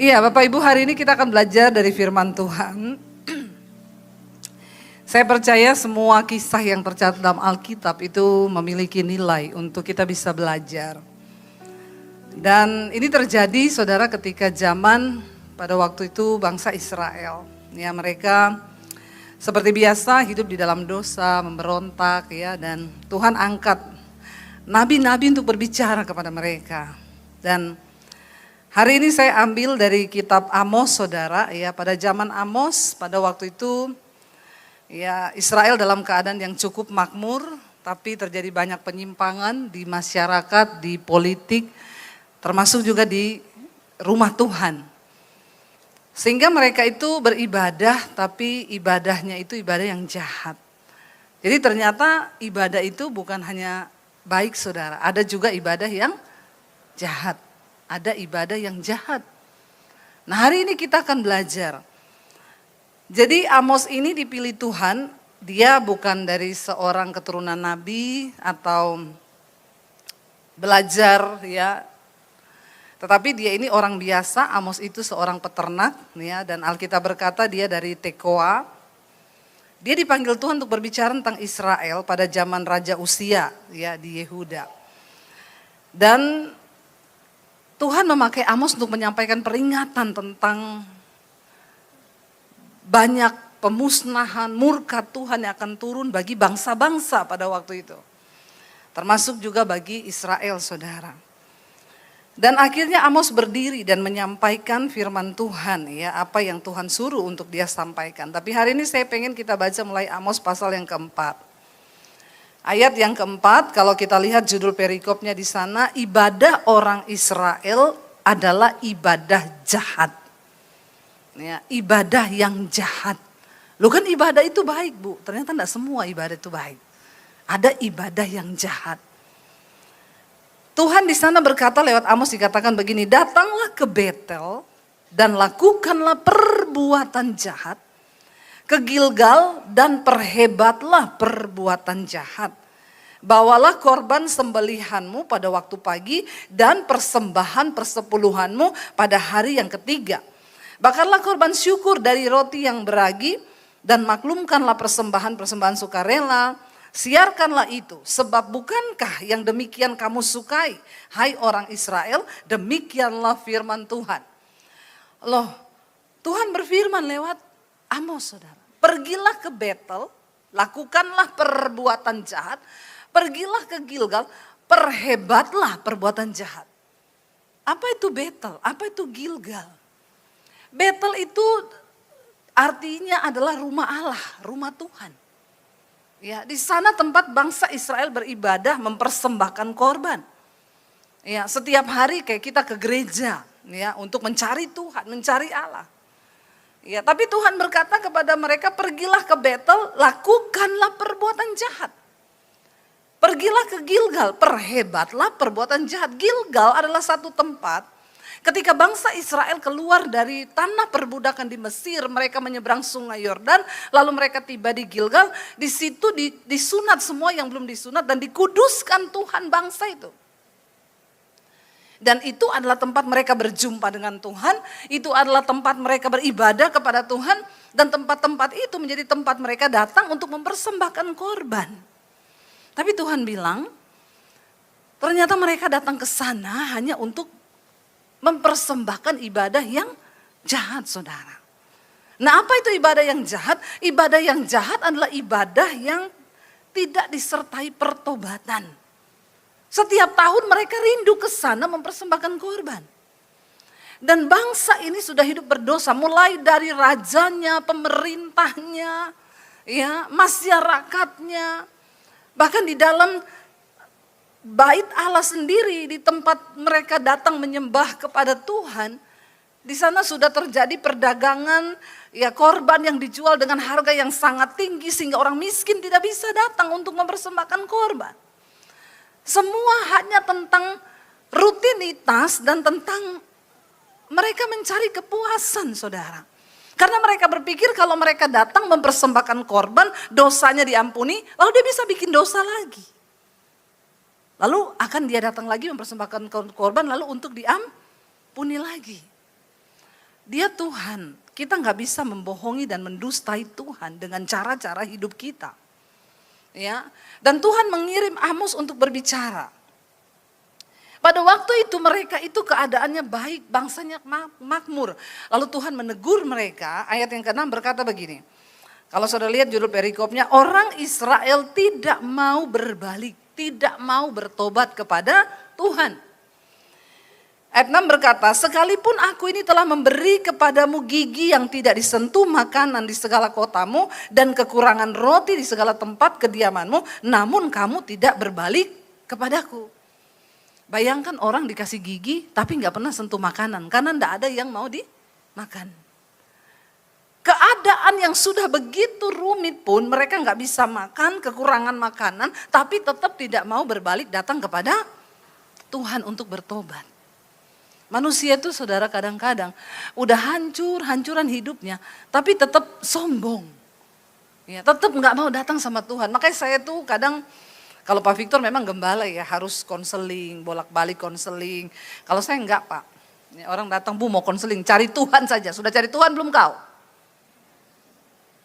Iya, Bapak Ibu, hari ini kita akan belajar dari firman Tuhan. Saya percaya semua kisah yang tercatat dalam Alkitab itu memiliki nilai untuk kita bisa belajar. Dan ini terjadi, saudara, ketika zaman pada waktu itu bangsa Israel. Ya, mereka seperti biasa hidup di dalam dosa, memberontak, ya, dan Tuhan angkat nabi-nabi untuk berbicara kepada mereka. Dan hari ini saya ambil dari kitab Amos, saudara, ya, pada zaman Amos, pada waktu itu ya Israel dalam keadaan yang cukup makmur, tapi terjadi banyak penyimpangan di masyarakat, di politik, termasuk juga di rumah Tuhan. Sehingga mereka itu beribadah, tapi ibadahnya itu ibadah yang jahat. Jadi ternyata ibadah itu bukan hanya baik, saudara, ada juga ibadah yang jahat. Ada ibadah yang jahat. Nah, hari ini kita akan belajar. Jadi Amos ini dipilih Tuhan, dia bukan dari seorang keturunan nabi atau belajar, ya. Tetapi dia ini orang biasa. Amos itu seorang peternak, ya, dan Alkitab berkata dia dari Tekoa. Dia dipanggil Tuhan untuk berbicara tentang Israel pada zaman Raja Uzia, ya, di Yehuda. Dan Tuhan memakai Amos untuk menyampaikan peringatan tentang banyak pemusnahan, murka Tuhan yang akan turun bagi bangsa-bangsa pada waktu itu. Termasuk juga bagi Israel, saudara. Dan akhirnya Amos berdiri dan menyampaikan firman Tuhan, ya, apa yang Tuhan suruh untuk dia sampaikan. Tapi hari ini saya pengen kita baca mulai Amos pasal yang keempat. Ayat yang keempat, kalau kita lihat judul perikopnya di sana, ibadah orang Israel adalah ibadah jahat. Ya, ibadah yang jahat. Loh, kan ibadah itu baik, Bu. Ternyata tidak semua ibadah itu baik. Ada ibadah yang jahat. Tuhan di sana berkata lewat Amos, dikatakan begini, datanglah ke Betel dan lakukanlah perbuatan jahat. Ke Gilgal dan perhebatlah perbuatan jahat. Bawalah korban sembelihanmu pada waktu pagi dan persembahan persepuluhanmu pada hari yang ketiga. Bakarlah korban syukur dari roti yang beragi dan maklumkanlah persembahan sukarela. Siarkanlah itu, sebab bukankah yang demikian kamu sukai, hai orang Israel? Demikianlah firman Tuhan. Loh, Tuhan berfirman lewat Amos, saudara. Pergilah ke Betel, lakukanlah perbuatan jahat. Pergilah ke Gilgal, perhebatlah perbuatan jahat. Apa itu Betel? Apa itu Gilgal? Betel itu artinya adalah rumah Allah, rumah Tuhan. Ya, di sana tempat bangsa Israel beribadah, mempersembahkan korban. Ya, setiap hari kayak kita ke gereja, ya, untuk mencari Tuhan, mencari Allah. Ya, tapi Tuhan berkata kepada mereka, pergilah ke Betel, lakukanlah perbuatan jahat. Pergilah ke Gilgal, perhebatlah perbuatan jahat. Gilgal adalah satu tempat ketika bangsa Israel keluar dari tanah perbudakan di Mesir, mereka menyeberang sungai Yordan, lalu mereka tiba di Gilgal, di situ disunat semua yang belum disunat dan dikuduskan Tuhan bangsa itu. Dan itu adalah tempat mereka berjumpa dengan Tuhan, itu adalah tempat mereka beribadah kepada Tuhan, dan tempat-tempat itu menjadi tempat mereka datang untuk mempersembahkan korban. Tapi Tuhan bilang, ternyata mereka datang ke sana hanya untuk mempersembahkan ibadah yang jahat, saudara. Nah, apa itu ibadah yang jahat? Ibadah yang jahat adalah ibadah yang tidak disertai pertobatan. Setiap tahun mereka rindu ke sana mempersembahkan korban. Dan bangsa ini sudah hidup berdosa, mulai dari rajanya, pemerintahnya, ya, masyarakatnya, bahkan di dalam bait Allah sendiri, di tempat mereka datang menyembah kepada Tuhan, di sana sudah terjadi perdagangan, ya, korban yang dijual dengan harga yang sangat tinggi sehingga orang miskin tidak bisa datang untuk mempersembahkan korban. Semua hanya tentang rutinitas dan tentang mereka mencari kepuasan, saudara. Karena mereka berpikir kalau mereka datang mempersembahkan korban, dosanya diampuni, lalu dia bisa bikin dosa lagi. Lalu akan dia datang lagi mempersembahkan korban lalu untuk diampuni lagi. Dia Tuhan. Kita nggak bisa membohongi dan mendustai Tuhan dengan cara-cara hidup kita. Ya, dan Tuhan mengirim Amos untuk berbicara. Pada waktu itu mereka itu keadaannya baik, bangsanya makmur. Lalu Tuhan menegur mereka, ayat yang ke-6 berkata begini. Kalau saudara lihat judul perikopnya, orang Israel tidak mau berbalik, tidak mau bertobat kepada Tuhan. Ayat 6 berkata, sekalipun aku ini telah memberi kepadamu gigi yang tidak disentuh makanan di segala kotamu dan kekurangan roti di segala tempat kediamanmu, namun kamu tidak berbalik kepadaku. Bayangkan orang dikasih gigi tapi nggak pernah sentuh makanan karena nggak ada yang mau dimakan. Keadaan yang sudah begitu rumit pun mereka nggak bisa makan, kekurangan makanan, tapi tetap tidak mau berbalik datang kepada Tuhan untuk bertobat. Manusia itu saudara kadang-kadang udah hancuran hidupnya, tapi tetap sombong. Ya, tetap nggak mau datang sama Tuhan. Makanya saya tuh kadang kalau Pak Victor memang gembala ya harus konseling, bolak-balik konseling. Kalau saya enggak Pak, ya, orang datang Bu mau konseling, cari Tuhan saja. Sudah cari Tuhan belum kau?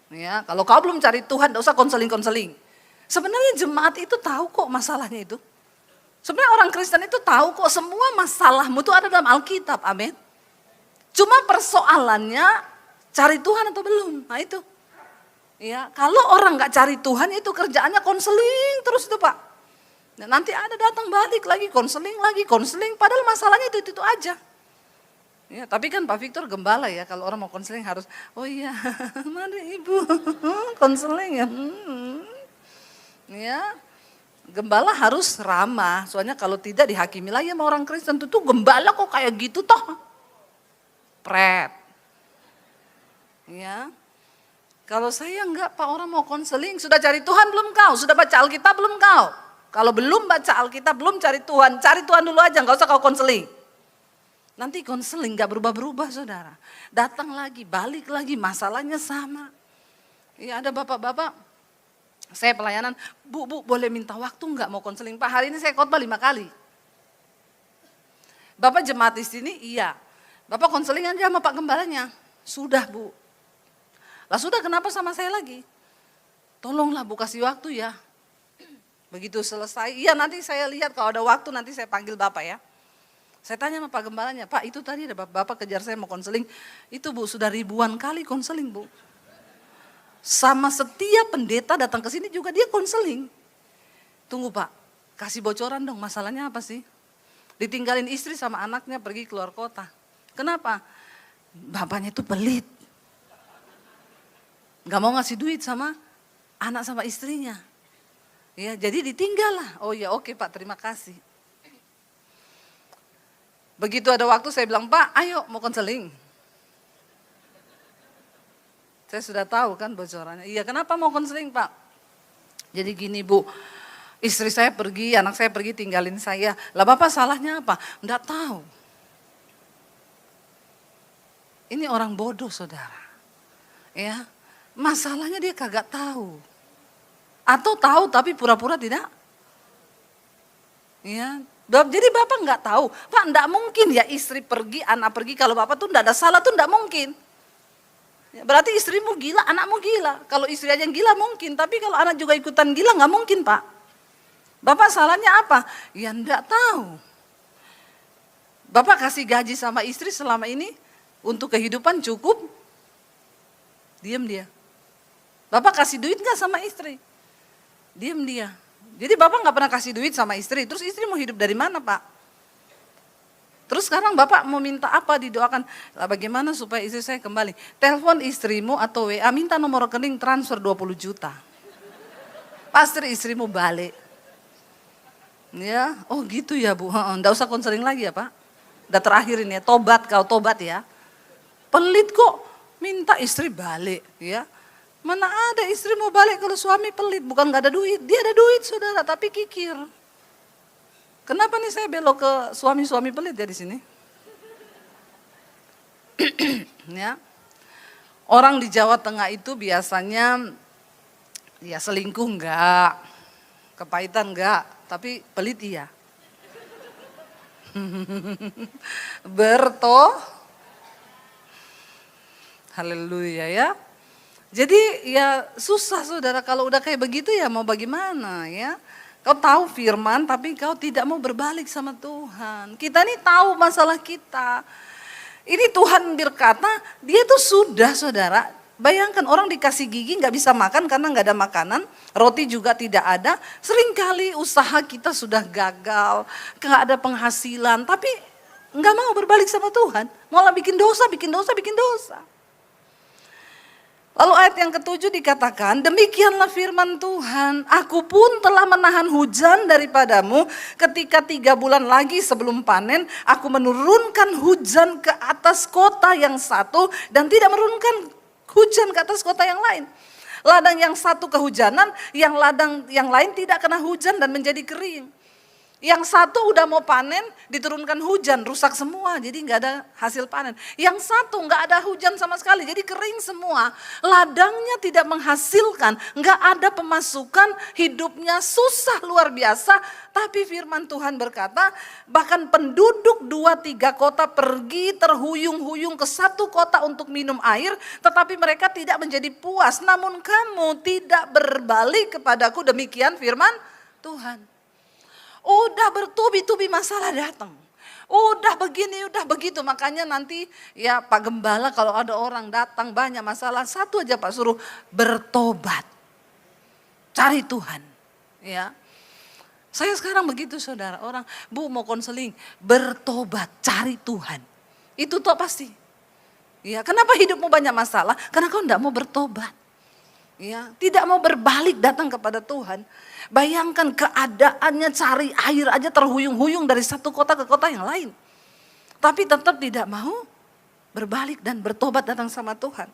Ya, kalau kau belum cari Tuhan, enggak usah konseling-konseling. Sebenarnya jemaat itu tahu kok masalahnya itu. Sebenarnya orang Kristen itu tahu kok semua masalahmu itu ada dalam Alkitab, amin. Cuma persoalannya cari Tuhan atau belum, nah itu. Ya, kalau orang nggak cari Tuhan itu kerjaannya konseling terus itu Pak. Nah, nanti ada datang balik lagi konseling, padahal masalahnya itu aja. Ya, tapi kan Pak Victor gembala ya, kalau orang mau konseling harus, oh iya, mari Ibu, konseling ya. Ya, gembala harus ramah, soalnya kalau tidak dihakimi lagi sama orang Kristen, itu gembala kok kayak gitu toh. Pret. Ya. Kalau saya enggak Pak, orang mau konseling, sudah cari Tuhan belum kau? Sudah baca Alkitab belum kau? Kalau belum baca Alkitab, belum cari Tuhan dulu aja, enggak usah kau konseling. Nanti konseling enggak berubah-berubah saudara. Datang lagi, balik lagi, masalahnya sama. Ya ada bapak-bapak, saya pelayanan, Bu boleh minta waktu enggak mau konseling? Pak hari ini saya khotbah 5 kali. Bapak jemaat di sini, iya. Bapak konseling aja sama Pak Gembalanya. Sudah Bu. Lah sudah kenapa sama saya lagi? Tolonglah Bu kasih waktu ya. Begitu selesai, iya nanti saya lihat kalau ada waktu nanti saya panggil Bapak ya. Saya tanya sama Pak Gembalanya, Pak itu tadi ada Bapak kejar saya mau konseling. Itu Bu sudah ribuan kali konseling Bu. Sama setiap pendeta datang ke sini juga dia konseling. Tunggu Pak, kasih bocoran dong masalahnya apa sih? Ditinggalin istri sama anaknya pergi keluar kota. Kenapa? Bapaknya itu pelit. Gak mau ngasih duit sama anak sama istrinya. Ya, jadi ditinggal lah. Oh ya oke Pak, terima kasih. Begitu ada waktu saya bilang, Pak ayo mau konseling. Saya sudah tahu kan bocorannya. Iya kenapa mau konseling Pak? Jadi gini Bu, istri saya pergi, anak saya pergi tinggalin saya. Lah Bapak salahnya apa? Enggak tahu. Ini orang bodoh saudara. Ya. Masalahnya dia kagak tahu. Atau tahu tapi pura-pura tidak. Ya, jadi Bapak nggak tahu. Pak enggak mungkin ya istri pergi, anak pergi kalau Bapak tuh enggak ada salah tuh enggak mungkin. Ya, berarti istrimu gila, anakmu gila. Kalau istri aja yang gila mungkin, tapi kalau anak juga ikutan gila nggak mungkin Pak. Bapak salahnya apa? Ya enggak tahu. Bapak kasih gaji sama istri selama ini untuk kehidupan cukup. Diam dia. Bapak kasih duit gak sama istri? Diam dia. Jadi Bapak gak pernah kasih duit sama istri, terus istri mau hidup dari mana Pak? Terus sekarang Bapak mau minta apa didoakan? Lah bagaimana supaya istri saya kembali? Telepon istrimu atau WA, minta nomor rekening transfer 20 juta. Pasti istrimu balik. Ya, oh gitu ya Bu, enggak usah konseling lagi ya Pak. Udah terakhir ini ya, tobat kau tobat ya. Pelit kok, minta istri balik ya. Mana ada istri mau balik kalau suami pelit, bukan gak ada duit. Dia ada duit saudara, tapi kikir. Kenapa nih saya belok ke suami-suami pelit ya di sini? Ya. Orang di Jawa Tengah itu biasanya ya selingkuh enggak, kepahitan enggak, tapi pelit iya. Haleluya ya. Jadi ya susah saudara kalau udah kayak begitu ya mau bagaimana ya. Kau tahu firman tapi kau tidak mau berbalik sama Tuhan. Kita nih tahu masalah kita. Ini Tuhan berkata dia tuh sudah saudara. Bayangkan orang dikasih gigi nggak bisa makan karena nggak ada makanan. Roti juga tidak ada. Seringkali usaha kita sudah gagal. Nggak ada penghasilan. Tapi nggak mau berbalik sama Tuhan. Malah bikin dosa, bikin dosa, bikin dosa. Lalu ayat yang ke-7 dikatakan, demikianlah firman Tuhan, aku pun telah menahan hujan daripadamu ketika 3 bulan lagi sebelum panen, aku menurunkan hujan ke atas kota yang satu dan tidak menurunkan hujan ke atas kota yang lain. Ladang yang satu kehujanan, yang ladang yang lain tidak kena hujan dan menjadi kering. Yang satu udah mau panen, diturunkan hujan, rusak semua, jadi nggak ada hasil panen. Yang satu nggak ada hujan sama sekali, jadi kering semua. Ladangnya tidak menghasilkan, nggak ada pemasukan, hidupnya susah luar biasa. Tapi firman Tuhan berkata, bahkan penduduk 2-3 kota pergi terhuyung-huyung ke satu kota untuk minum air, tetapi mereka tidak menjadi puas. Namun kamu tidak berbalik kepadaku, demikian firman Tuhan. Udah bertubi-tubi masalah datang. Udah begini, udah begitu. Makanya nanti ya Pak Gembala kalau ada orang datang banyak masalah. Satu aja Pak suruh bertobat. Cari Tuhan. Ya. Saya sekarang begitu saudara. Orang Bu mau konseling. Bertobat, cari Tuhan. Itu toh pasti. Ya, kenapa hidupmu banyak masalah? Karena kau enggak mau bertobat. Ya, tidak mau berbalik datang kepada Tuhan. Bayangkan keadaannya cari air aja terhuyung-huyung dari satu kota ke kota yang lain. Tapi tetap tidak mau berbalik dan bertobat datang sama Tuhan.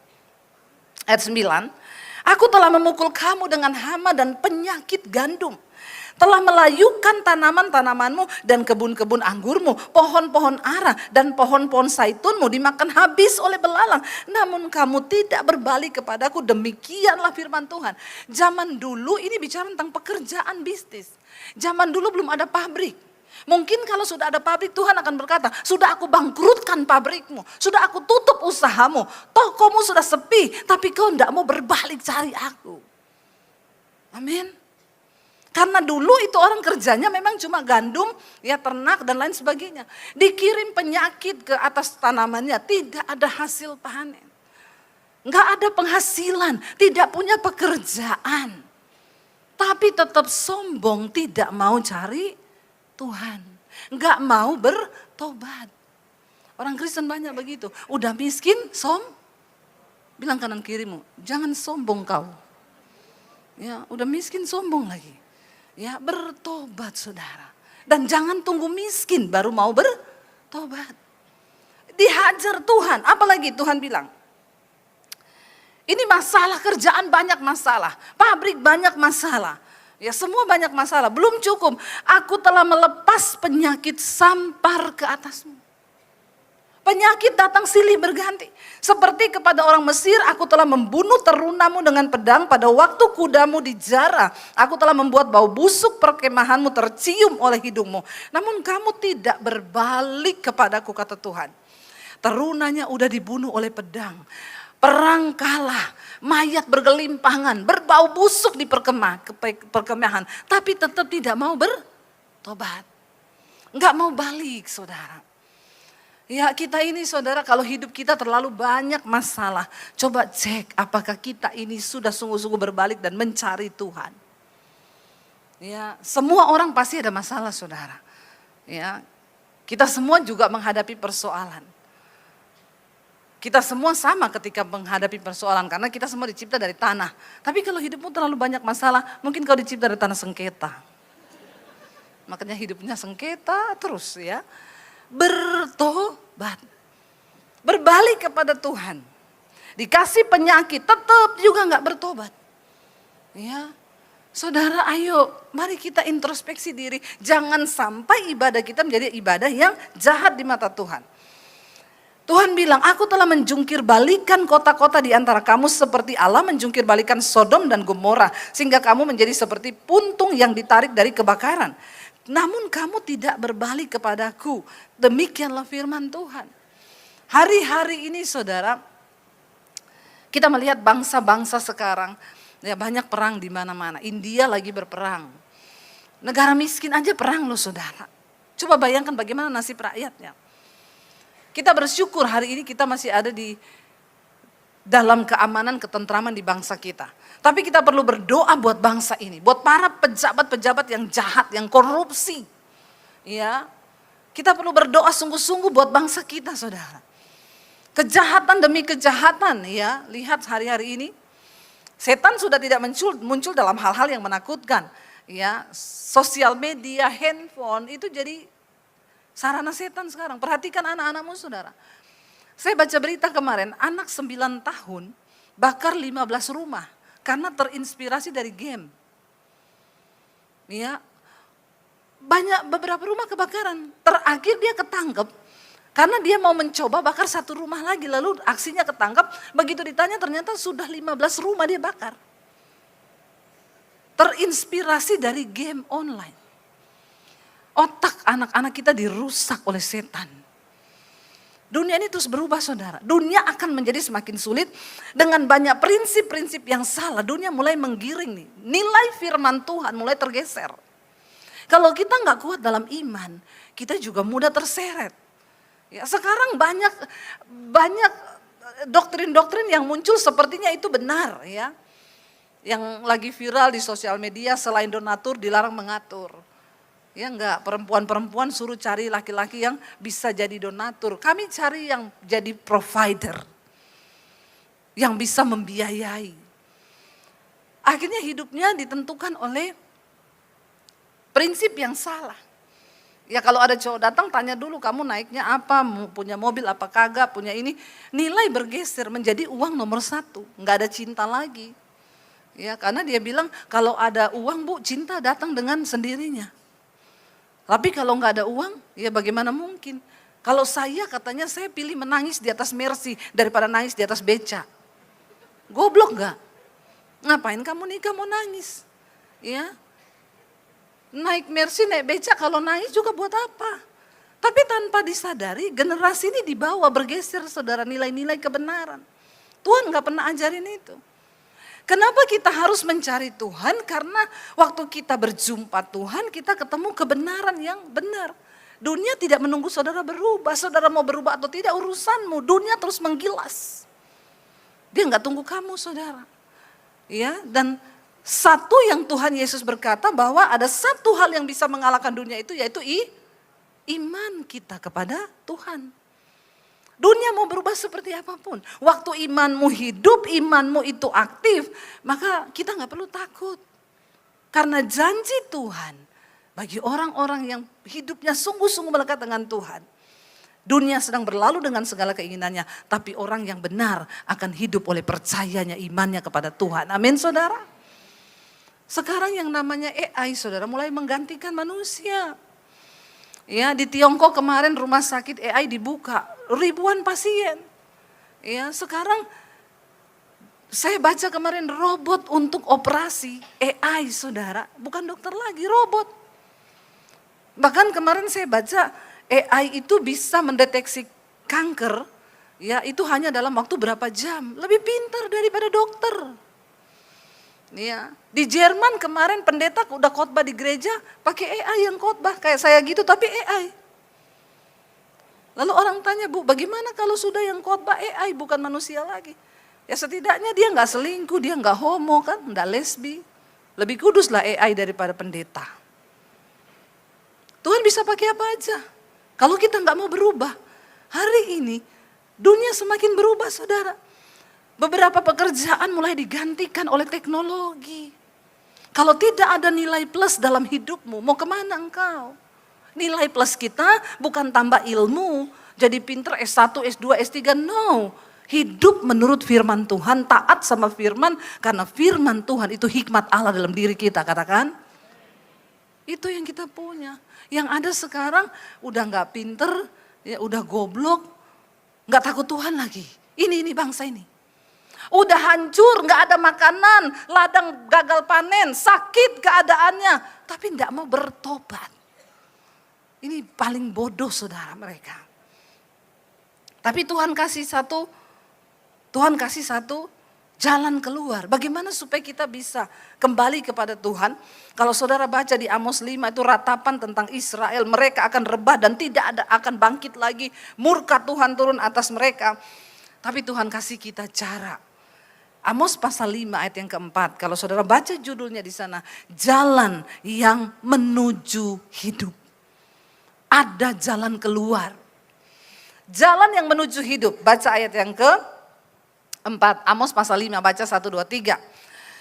Ayat 9, aku telah memukul kamu dengan hama dan penyakit gandum. Telah melayukan tanaman-tanamanmu dan kebun-kebun anggurmu, pohon-pohon ara dan pohon-pohon zaitunmu dimakan habis oleh belalang. Namun kamu tidak berbalik kepadaku, demikianlah firman Tuhan. Zaman dulu ini bicara tentang pekerjaan bisnis. Zaman dulu belum ada pabrik. Mungkin kalau sudah ada pabrik Tuhan akan berkata, sudah aku bangkrutkan pabrikmu, sudah aku tutup usahamu, tokomu sudah sepi, tapi kau tidak mau berbalik cari aku. Amin. Karena dulu itu orang kerjanya memang cuma gandum, ya ternak dan lain sebagainya. Dikirim penyakit ke atas tanamannya, tidak ada hasil panen. Enggak ada penghasilan, tidak punya pekerjaan. Tapi tetap sombong, tidak mau cari Tuhan. Enggak mau bertobat. Orang Kristen banyak begitu. Udah miskin, bilang kanan kirimu, jangan sombong kau. Ya, udah miskin sombong lagi. Ya, bertobat saudara. Dan jangan tunggu miskin baru mau bertobat. Dihajar Tuhan, apalagi Tuhan bilang. Ini masalah kerjaan banyak masalah, pabrik banyak masalah. Ya semua banyak masalah, belum cukup. Aku telah melepas penyakit sampar ke atasmu. Penyakit datang silih berganti. Seperti kepada orang Mesir, aku telah membunuh terunamu dengan pedang pada waktu kudamu dijara. Aku telah membuat bau busuk perkemahanmu tercium oleh hidungmu. Namun kamu tidak berbalik kepadaku, kata Tuhan. Terunanya udah dibunuh oleh pedang. Perang kalah, mayat bergelimpangan, berbau busuk di perkemahan. Tapi tetap tidak mau bertobat. Enggak mau balik saudara. Ya kita ini saudara kalau hidup kita terlalu banyak masalah. Coba cek apakah kita ini sudah sungguh-sungguh berbalik dan mencari Tuhan. Ya semua orang pasti ada masalah saudara. Ya kita semua juga menghadapi persoalan. Kita semua sama ketika menghadapi persoalan karena kita semua dicipta dari tanah. Tapi kalau hidupmu terlalu banyak masalah mungkin kau dicipta dari tanah sengketa. Makanya hidupnya sengketa terus ya. Bertobat. Berbalik kepada Tuhan. Dikasih penyakit tetap juga gak bertobat. Ya, saudara ayo mari kita introspeksi diri. Jangan sampai ibadah kita menjadi ibadah yang jahat di mata Tuhan. Tuhan bilang, aku telah menjungkir balikan kota-kota di antara kamu seperti Allah menjungkir balikan Sodom dan Gomora. Sehingga kamu menjadi seperti puntung yang ditarik dari kebakaran. Namun kamu tidak berbalik kepadaku. Demikianlah firman Tuhan. Hari-hari ini saudara, Kita melihat bangsa-bangsa sekarang, ya banyak perang di mana-mana. India lagi berperang. Negara miskin aja perang loh saudara. Coba bayangkan bagaimana nasib rakyatnya. Kita bersyukur hari ini kita masih ada di dalam keamanan, ketentraman di bangsa kita. Tapi kita perlu berdoa buat bangsa ini, buat para pejabat-pejabat yang jahat, yang korupsi. Ya, kita perlu berdoa sungguh-sungguh buat bangsa kita, saudara. Kejahatan demi kejahatan, ya. Lihat hari-hari ini, setan sudah tidak muncul dalam hal-hal yang menakutkan. Ya, sosial media, handphone itu jadi sarana setan sekarang. Perhatikan anak-anakmu, saudara. Saya baca berita kemarin, anak 9 tahun bakar 15 rumah karena terinspirasi dari game. Ya, beberapa rumah kebakaran. Terakhir dia ketangkep karena dia mau mencoba bakar satu rumah lagi, lalu aksinya ketangkap. Begitu ditanya ternyata sudah 15 rumah dia bakar. Terinspirasi dari game online. Otak anak-anak kita dirusak oleh setan. Dunia ini terus berubah saudara. Dunia akan menjadi semakin sulit dengan banyak prinsip-prinsip yang salah. Dunia mulai menggiring nih. Nilai firman Tuhan mulai tergeser. Kalau kita nggak kuat dalam iman, kita juga mudah terseret. Ya, sekarang banyak doktrin-doktrin yang muncul sepertinya itu benar ya. Yang lagi viral di sosial media, selain donatur dilarang mengatur. Ya enggak, perempuan-perempuan suruh cari laki-laki yang bisa jadi donatur. Kami cari yang jadi provider. Yang bisa membiayai. Akhirnya hidupnya ditentukan oleh prinsip yang salah. Ya kalau ada cowok datang tanya dulu kamu naiknya apa, punya mobil apa kagak, punya ini. Nilai bergeser menjadi uang nomor 1, enggak ada cinta lagi. Ya karena dia bilang kalau ada uang bu, cinta datang dengan sendirinya. Tapi kalau nggak ada uang, ya bagaimana mungkin? Kalau saya katanya saya pilih menangis di atas Mercy daripada nangis di atas beca. Goblok nggak? Ngapain kamu nikah mau nangis? Ya, naik Mercy, naik beca kalau nangis juga buat apa? Tapi tanpa disadari generasi ini dibawa bergeser saudara nilai-nilai kebenaran. Tuhan nggak pernah ajarin itu. Kenapa kita harus mencari Tuhan? Karena waktu kita berjumpa Tuhan, kita ketemu kebenaran yang benar. Dunia tidak menunggu saudara berubah. Saudara mau berubah atau tidak urusanmu. Dunia terus menggilas. Dia nggak tunggu kamu saudara. Ya, dan satu yang Tuhan Yesus berkata bahwa ada satu hal yang bisa mengalahkan dunia itu yaitu iman kita kepada Tuhan. Dunia mau berubah seperti apapun. Waktu imanmu hidup, imanmu itu aktif, maka kita nggak perlu takut. Karena janji Tuhan bagi orang-orang yang hidupnya sungguh-sungguh melekat dengan Tuhan. Dunia sedang berlalu dengan segala keinginannya, tapi orang yang benar akan hidup oleh percayanya, imannya kepada Tuhan. Amin saudara. Sekarang yang namanya AI saudara mulai menggantikan manusia. Ya, di Tiongkok kemarin rumah sakit AI dibuka, ribuan pasien. Ya, sekarang saya baca kemarin robot untuk operasi AI saudara, bukan dokter lagi, robot. Bahkan kemarin saya baca AI itu bisa mendeteksi kanker, ya itu hanya dalam waktu berapa jam, lebih pintar daripada dokter. Ya, di Jerman kemarin pendeta udah khotbah di gereja pakai AI yang khotbah kayak saya gitu tapi AI. Lalu orang tanya, Bu, bagaimana kalau sudah yang khotbah AI bukan manusia lagi? Ya setidaknya dia nggak selingkuh, dia nggak homo kan, nggak lesbi. Lebih kuduslah AI daripada pendeta. Tuhan bisa pakai apa aja. Kalau kita nggak mau berubah, hari ini dunia semakin berubah saudara. Beberapa pekerjaan mulai digantikan oleh teknologi. Kalau tidak ada nilai plus dalam hidupmu, mau kemana engkau? Nilai plus kita bukan tambah ilmu, jadi pinter S1, S2, S3, no. Hidup menurut firman Tuhan, taat sama firman, karena firman Tuhan itu hikmat Allah dalam diri kita, katakan. Itu yang kita punya. Yang ada sekarang udah gak pinter, ya udah goblok, gak takut Tuhan lagi. Ini bangsa ini. Udah hancur, gak ada makanan, ladang gagal panen, sakit keadaannya. Tapi gak mau bertobat. Ini paling bodoh saudara mereka. Tapi Tuhan kasih satu Jalan keluar. Bagaimana supaya kita bisa kembali kepada Tuhan? Kalau saudara baca di Amos 5 itu ratapan tentang Israel. Mereka akan rebah dan tidak akan bangkit lagi. Murka Tuhan turun atas mereka. Tapi Tuhan kasih kita cara. Amos pasal 5 ayat yang keempat. Kalau saudara baca judulnya di sana. Jalan yang menuju hidup. Ada jalan keluar. Jalan yang menuju hidup. Baca ayat yang ke 4, Amos pasal 5, baca 1, 2, 3.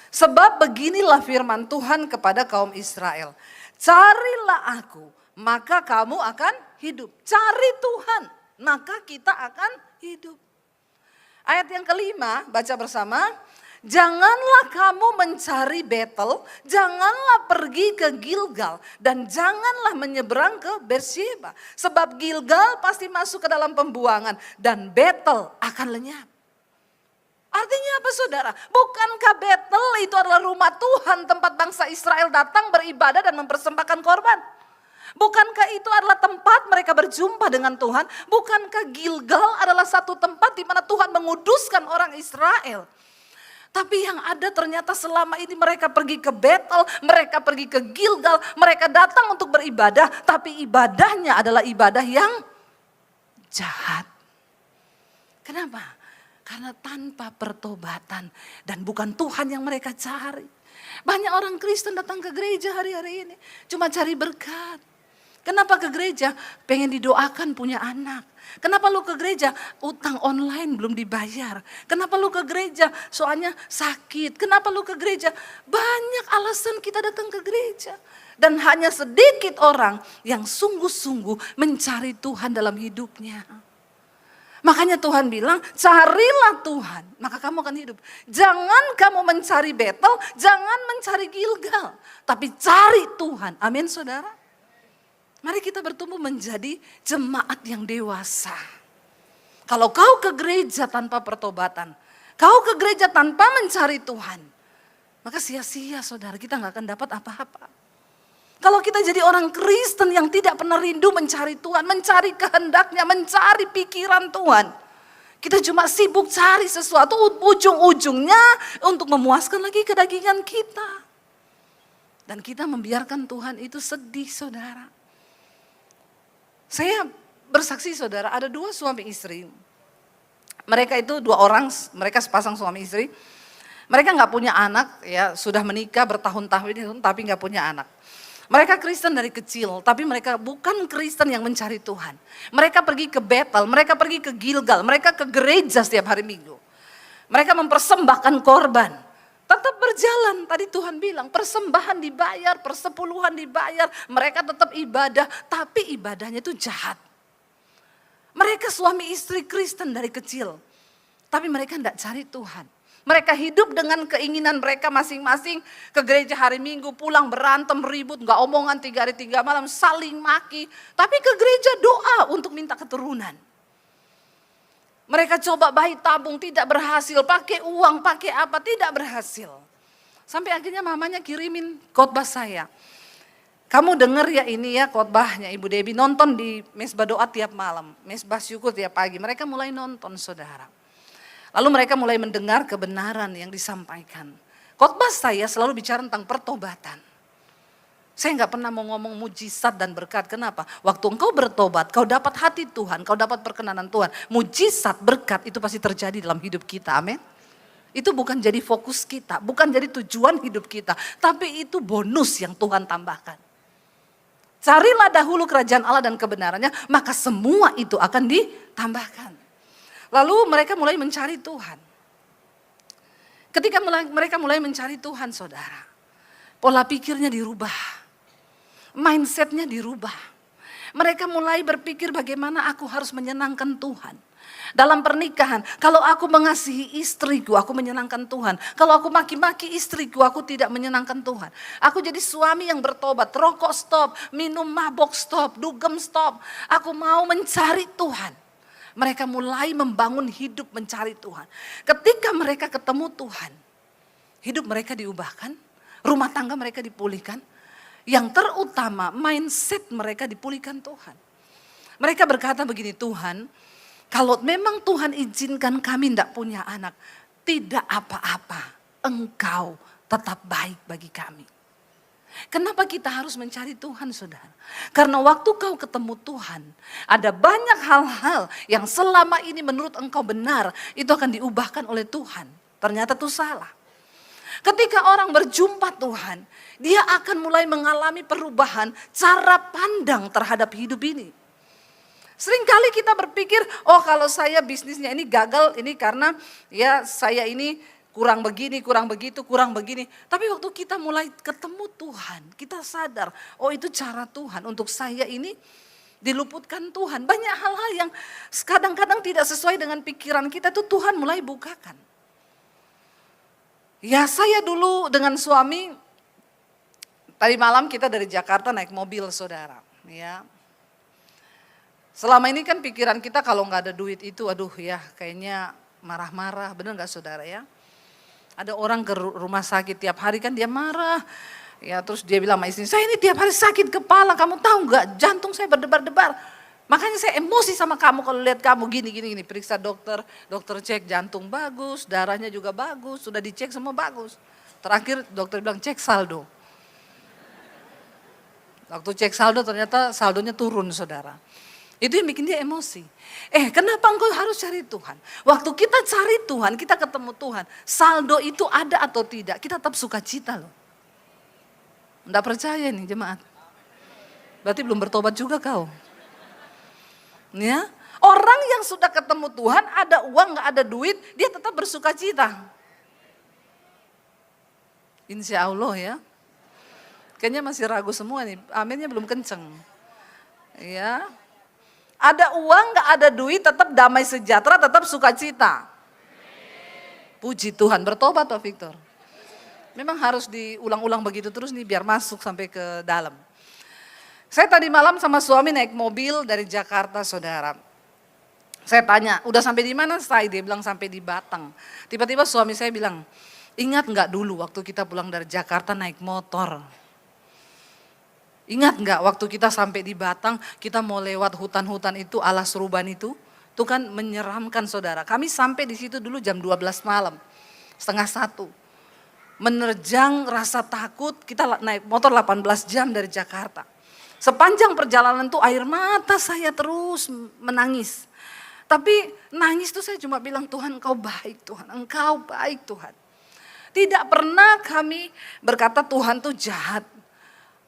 Sebab beginilah firman Tuhan kepada kaum Israel. Carilah aku, maka kamu akan hidup. Cari Tuhan, maka kita akan hidup. Ayat yang kelima, baca bersama. Janganlah kamu mencari Betel, janganlah pergi ke Gilgal, dan janganlah menyeberang ke Beersheba. Sebab Gilgal pasti masuk ke dalam pembuangan, dan Betel akan lenyap. Artinya apa saudara? Bukankah Betel itu adalah rumah Tuhan, tempat bangsa Israel datang beribadah dan mempersembahkan korban? Bukankah itu adalah tempat mereka berjumpa dengan Tuhan? Bukankah Gilgal adalah satu tempat di mana Tuhan menguduskan orang Israel? Tapi yang ada ternyata selama ini mereka pergi ke Betel, mereka pergi ke Gilgal, mereka datang untuk beribadah, tapi ibadahnya adalah ibadah yang jahat. Kenapa? Karena tanpa pertobatan dan bukan Tuhan yang mereka cari. Banyak orang Kristen datang ke gereja hari-hari ini cuma cari berkat. Kenapa ke gereja? Pengen didoakan punya anak. Kenapa lu ke gereja? Utang online belum dibayar. Kenapa lu ke gereja? Soalnya sakit. Kenapa lu ke gereja? Banyak alasan kita datang ke gereja. Dan hanya sedikit orang yang sungguh-sungguh mencari Tuhan dalam hidupnya. Makanya Tuhan bilang, carilah Tuhan, maka kamu akan hidup. Jangan kamu mencari Betel, jangan mencari Gilgal, tapi cari Tuhan. Amin saudara. Mari kita bertumbuh menjadi jemaat yang dewasa. Kalau kau ke gereja tanpa pertobatan, kau ke gereja tanpa mencari Tuhan, maka sia-sia saudara, kita gak akan dapat apa-apa. Kalau kita jadi orang Kristen yang tidak pernah rindu mencari Tuhan, mencari kehendaknya, mencari pikiran Tuhan. Kita cuma sibuk cari sesuatu, ujung-ujungnya untuk memuaskan lagi kedagingan kita. Dan kita membiarkan Tuhan itu sedih saudara. Saya bersaksi saudara, ada 2 suami istri. Mereka itu 2 orang, mereka sepasang suami istri. Mereka gak punya anak, ya sudah menikah bertahun-tahun tapi gak punya anak. Mereka Kristen dari kecil, tapi mereka bukan Kristen yang mencari Tuhan. Mereka pergi ke Betel, mereka pergi ke Gilgal, mereka ke gereja setiap hari Minggu. Mereka mempersembahkan korban. Tetap berjalan, tadi Tuhan bilang persembahan dibayar, persepuluhan dibayar. Mereka tetap ibadah, tapi ibadahnya itu jahat. Mereka suami istri Kristen dari kecil, tapi mereka tidak cari Tuhan. Mereka hidup dengan keinginan mereka masing-masing, ke gereja hari Minggu, pulang berantem, ribut, gak omongan 3 hari 3 malam, saling maki. Tapi ke gereja doa untuk minta keturunan. Mereka coba bayi tabung, tidak berhasil, pakai uang, pakai apa, tidak berhasil. Sampai akhirnya mamanya kirimin khotbah saya. Kamu dengar ya ini ya khotbahnya Ibu Debbie, nonton di mesbah doa tiap malam, mesbah syukur tiap pagi. Mereka mulai nonton saudara. Lalu mereka mulai mendengar kebenaran yang disampaikan. Khotbah saya selalu bicara tentang pertobatan. Saya nggak pernah mau ngomong mujizat dan berkat. Kenapa? Waktu engkau bertobat, kau dapat hati Tuhan, kau dapat perkenanan Tuhan. Mujizat, berkat itu pasti terjadi dalam hidup kita, amin. Itu bukan jadi fokus kita, bukan jadi tujuan hidup kita. Tapi itu bonus yang Tuhan tambahkan. Carilah dahulu kerajaan Allah dan kebenarannya, maka semua itu akan ditambahkan. Lalu mereka mulai mencari Tuhan. Ketika mereka mulai mencari Tuhan saudara, pola pikirnya dirubah, mindsetnya dirubah. Mereka mulai berpikir bagaimana aku harus menyenangkan Tuhan. Dalam pernikahan, kalau aku mengasihi istriku, aku menyenangkan Tuhan. Kalau aku maki-maki istriku, aku tidak menyenangkan Tuhan. Aku jadi suami yang bertobat, rokok stop, minum mabok stop, dugem stop. Aku mau mencari Tuhan. Mereka mulai membangun hidup mencari Tuhan. Ketika mereka ketemu Tuhan, hidup mereka diubahkan, rumah tangga mereka dipulihkan. Yang terutama mindset mereka dipulihkan Tuhan. Mereka berkata begini, Tuhan, kalau memang Tuhan izinkan kami tidak punya anak, tidak apa-apa, Engkau tetap baik bagi kami. Kenapa kita harus mencari Tuhan, saudara? Karena waktu kau ketemu Tuhan, ada banyak hal-hal yang selama ini menurut engkau benar, itu akan diubahkan oleh Tuhan. Ternyata itu salah. Ketika orang berjumpa Tuhan, dia akan mulai mengalami perubahan cara pandang terhadap hidup ini. Seringkali kita berpikir, oh kalau saya bisnisnya ini gagal, ini karena ya saya ini kurang begini, kurang begitu, kurang begini. Tapi waktu kita mulai ketemu Tuhan, kita sadar, oh itu cara Tuhan untuk saya ini diluputkan Tuhan. Banyak hal-hal yang kadang-kadang tidak sesuai dengan pikiran kita itu Tuhan mulai bukakan. Ya saya dulu dengan suami, tadi malam kita dari Jakarta naik mobil, saudara. Ya. Selama ini kan pikiran kita kalau nggak ada duit itu, aduh ya kayaknya marah-marah, bener nggak saudara ya? Ada orang ke rumah sakit tiap hari kan dia marah, ya terus dia bilang sama istri, saya ini tiap hari sakit kepala, kamu tahu nggak? Jantung saya berdebar-debar, makanya saya emosi sama kamu kalau lihat kamu gini. Periksa dokter, dokter cek jantung bagus, darahnya juga bagus, sudah dicek semua bagus. Terakhir dokter bilang cek saldo. Waktu cek saldo ternyata saldonya turun, saudara. Itu yang bikin dia emosi. Kenapa engkau harus cari Tuhan? Waktu kita cari Tuhan, kita ketemu Tuhan. Saldo itu ada atau tidak, kita tetap sukacita loh. Enggak percaya nih jemaat. Berarti belum bertobat juga kau. Ya, orang yang sudah ketemu Tuhan, ada uang gak ada duit, dia tetap bersukacita. Insya Allah ya. Kayaknya masih ragu semua nih, aminnya belum kenceng. Ya. Ada uang, gak ada duit, tetap damai sejahtera, tetap sukacita. Puji Tuhan, bertobat Pak Victor. Memang harus diulang-ulang begitu terus nih biar masuk sampai ke dalam. Saya tadi malam sama suami naik mobil dari Jakarta, saudara. Saya tanya, udah sampai di mana saya? Dia bilang sampai di Batang. Tiba-tiba suami saya bilang, ingat gak dulu waktu kita pulang dari Jakarta naik motor? Ingat nggak waktu kita sampai di Batang, kita mau lewat hutan-hutan itu, alas ruban itu kan menyeramkan, saudara. Kami sampai di situ dulu jam 12 malam, setengah 1. Menerjang rasa takut, kita naik motor 18 jam dari Jakarta. Sepanjang perjalanan tuh air mata saya terus menangis. Tapi nangis tuh saya cuma bilang, Tuhan Engkau baik, Tuhan Engkau baik Tuhan. Tidak pernah kami berkata Tuhan tuh jahat.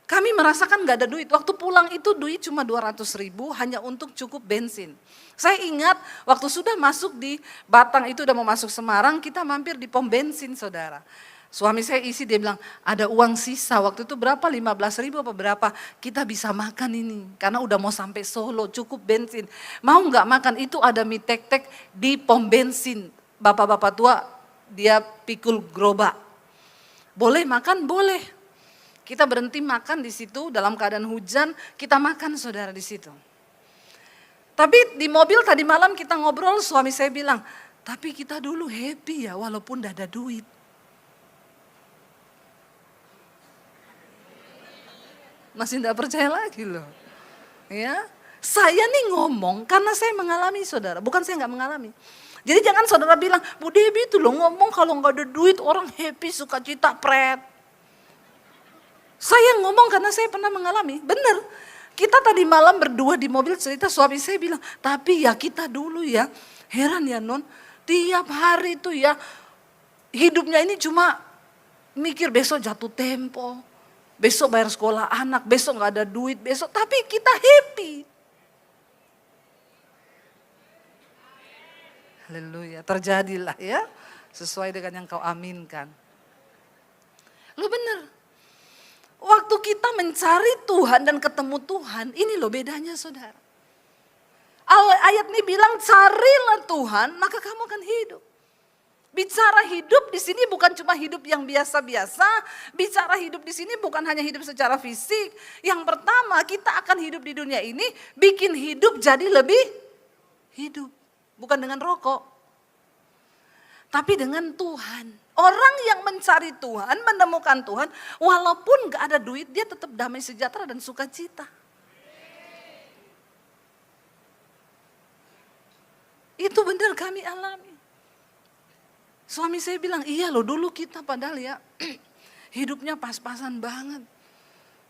Kami merasakan gak ada duit, waktu pulang itu duit cuma 200.000 hanya untuk cukup bensin. Saya ingat waktu sudah masuk di Batang itu udah mau masuk Semarang, kita mampir di pom bensin, saudara. Suami saya isi, dia bilang ada uang sisa, waktu itu berapa, 15.000 apa berapa, kita bisa makan ini. Karena udah mau sampai Solo, cukup bensin. Mau gak makan, itu ada mie tek-tek di pom bensin. Bapak-bapak tua, dia pikul gerobak. Boleh makan? Boleh. Kita berhenti makan di situ dalam keadaan hujan, kita makan, saudara, di situ. Tapi di mobil tadi malam kita ngobrol, suami saya bilang, tapi kita dulu happy ya walaupun tidak ada duit. Masih tidak percaya lagi loh. Ya, saya nih ngomong karena saya mengalami, saudara, bukan saya nggak mengalami. Jadi jangan saudara bilang, Bu Debbie itu loh ngomong kalau nggak ada duit orang happy, sukacita, pret. Saya ngomong karena saya pernah mengalami, benar. Kita tadi malam berdua di mobil cerita, suami saya bilang, tapi ya kita dulu ya, heran ya non, tiap hari tuh ya, hidupnya ini cuma mikir besok jatuh tempo, besok bayar sekolah anak, besok gak ada duit, besok, tapi kita happy. Haleluya, terjadilah ya, sesuai dengan yang kau aminkan. Lu bener. Waktu kita mencari Tuhan dan ketemu Tuhan, ini loh bedanya, saudara. Ayat ini bilang carilah Tuhan maka kamu akan hidup. Bicara hidup di sini bukan cuma hidup yang biasa-biasa, bicara hidup di sini bukan hanya hidup secara fisik. Yang pertama kita akan hidup di dunia ini bikin hidup jadi lebih hidup. Bukan dengan rokok, tapi dengan Tuhan. Orang yang mencari Tuhan, menemukan Tuhan, walaupun gak ada duit, dia tetap damai sejahtera dan sukacita. Itu benar kami alami. Suami saya bilang, iya loh dulu kita padahal ya hidupnya pas-pasan banget.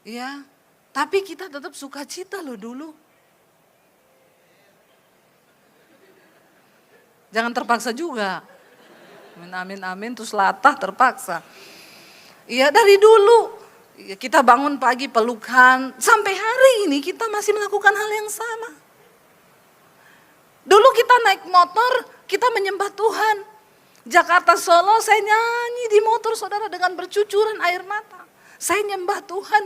Ya, tapi kita tetap sukacita loh dulu. Jangan terpaksa juga. Amin, amin, terus latah terpaksa. Iya dari dulu kita bangun pagi pelukan, sampai hari ini kita masih melakukan hal yang sama. Dulu kita naik motor, kita menyembah Tuhan. Jakarta Solo saya nyanyi di motor saudara dengan bercucuran air mata. Saya nyembah Tuhan.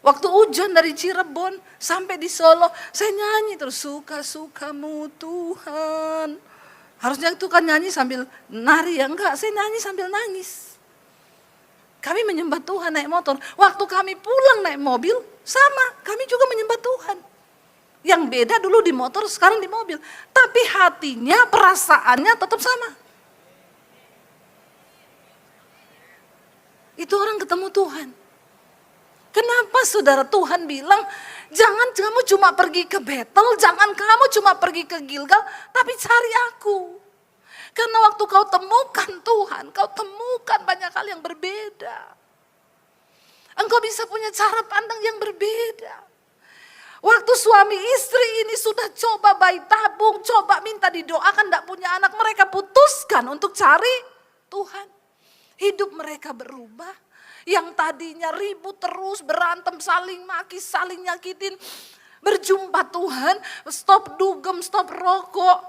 Waktu hujan dari Cirebon sampai di Solo, saya nyanyi terus suka-sukamu Tuhan. Harusnya itu kan nyanyi sambil nari ya, enggak, saya nyanyi sambil nangis. Kami menyembah Tuhan naik motor. Waktu kami pulang naik mobil, sama, kami juga menyembah Tuhan. Yang beda dulu di motor, sekarang di mobil. Tapi hatinya, perasaannya tetap sama. Itu orang ketemu Tuhan. Kenapa saudara Tuhan bilang, jangan kamu cuma pergi ke Betel, jangan kamu cuma pergi ke Gilgal, tapi cari aku. Karena waktu kau temukan Tuhan, kau temukan banyak hal yang berbeda. Engkau bisa punya cara pandang yang berbeda. Waktu suami istri ini sudah coba bayi tabung, coba minta didoakan, tidak punya anak, mereka putuskan untuk cari Tuhan. Hidup mereka berubah. Yang tadinya ribut terus, berantem, saling maki, saling nyakitin. Berjumpa Tuhan, stop dugem, stop rokok.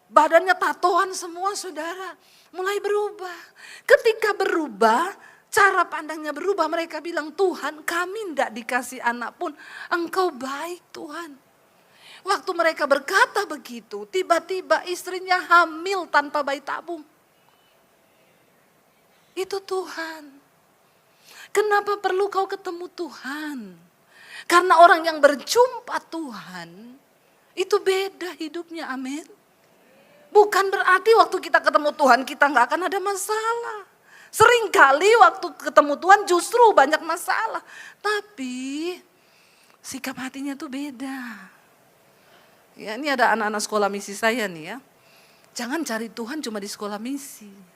Badannya tatoan semua saudara. Mulai berubah. Ketika berubah, cara pandangnya berubah. Mereka bilang, Tuhan kami tidak dikasih anak pun, Engkau baik Tuhan. Waktu mereka berkata begitu, tiba-tiba istrinya hamil tanpa bayi tabung. Itu Tuhan. Kenapa perlu kau ketemu Tuhan? Karena orang yang berjumpa Tuhan, itu beda hidupnya, amin. Bukan berarti waktu kita ketemu Tuhan kita nggak akan ada masalah. Seringkali waktu ketemu Tuhan justru banyak masalah. Tapi sikap hatinya tuh beda. Ya, ini ada anak-anak sekolah misi saya nih ya. Jangan cari Tuhan cuma di sekolah misi.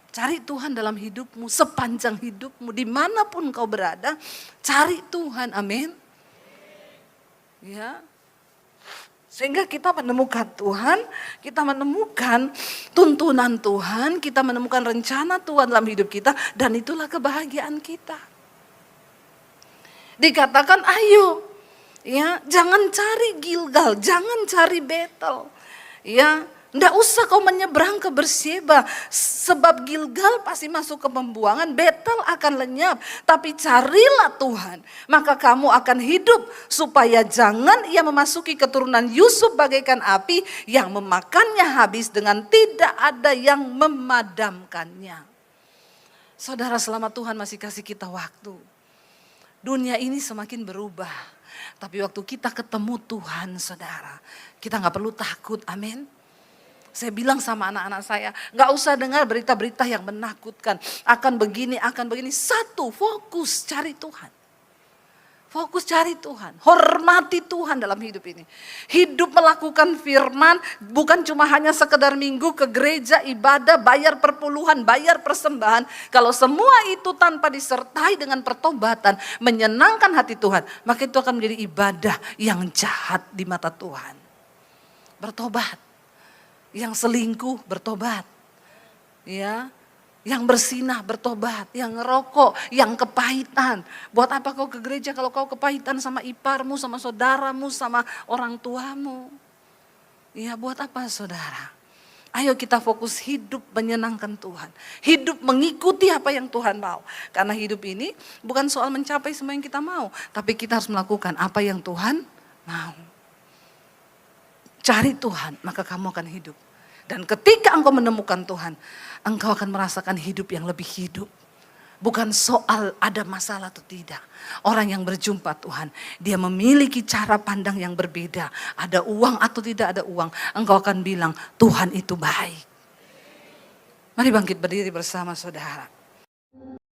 Cari Tuhan dalam hidupmu, sepanjang hidupmu, dimanapun kau berada, cari Tuhan, amin. Ya, sehingga kita menemukan Tuhan, kita menemukan tuntunan Tuhan, kita menemukan rencana Tuhan dalam hidup kita, dan itulah kebahagiaan kita. Dikatakan, ayo, ya, jangan cari Gilgal, jangan cari Betel, ya. Nggak usah kau menyeberang ke Berseba, sebab Gilgal pasti masuk ke pembuangan, Betel akan lenyap. Tapi carilah Tuhan, maka kamu akan hidup, supaya jangan ia memasuki keturunan Yusuf bagaikan api yang memakannya habis dengan tidak ada yang memadamkannya. Saudara, selama Tuhan masih kasih kita waktu, dunia ini semakin berubah. Tapi waktu kita ketemu Tuhan saudara, kita gak perlu takut, amin. Saya bilang sama anak-anak saya, gak usah dengar berita-berita yang menakutkan. Akan begini, satu, fokus cari Tuhan. Fokus cari Tuhan, hormati Tuhan dalam hidup ini. Hidup melakukan firman, bukan cuma hanya sekedar minggu ke gereja, ibadah, bayar perpuluhan, bayar persembahan. Kalau semua itu tanpa disertai dengan pertobatan, menyenangkan hati Tuhan, maka itu akan menjadi ibadah yang jahat di mata Tuhan. Bertobat. Yang selingkuh bertobat, ya, yang bersinah bertobat, yang ngerokok, yang kepahitan. Buat apa kau ke gereja kalau kau kepahitan sama iparmu, sama saudaramu, sama orang tuamu? Ya, buat apa saudara? Ayo kita fokus hidup menyenangkan Tuhan, hidup mengikuti apa yang Tuhan mau. Karena hidup ini bukan soal mencapai semua yang kita mau, tapi kita harus melakukan apa yang Tuhan mau. Cari Tuhan, maka kamu akan hidup. Dan ketika engkau menemukan Tuhan, engkau akan merasakan hidup yang lebih hidup. Bukan soal ada masalah atau tidak. Orang yang berjumpa Tuhan, dia memiliki cara pandang yang berbeda. Ada uang atau tidak ada uang, engkau akan bilang Tuhan itu baik. Mari bangkit berdiri bersama saudara.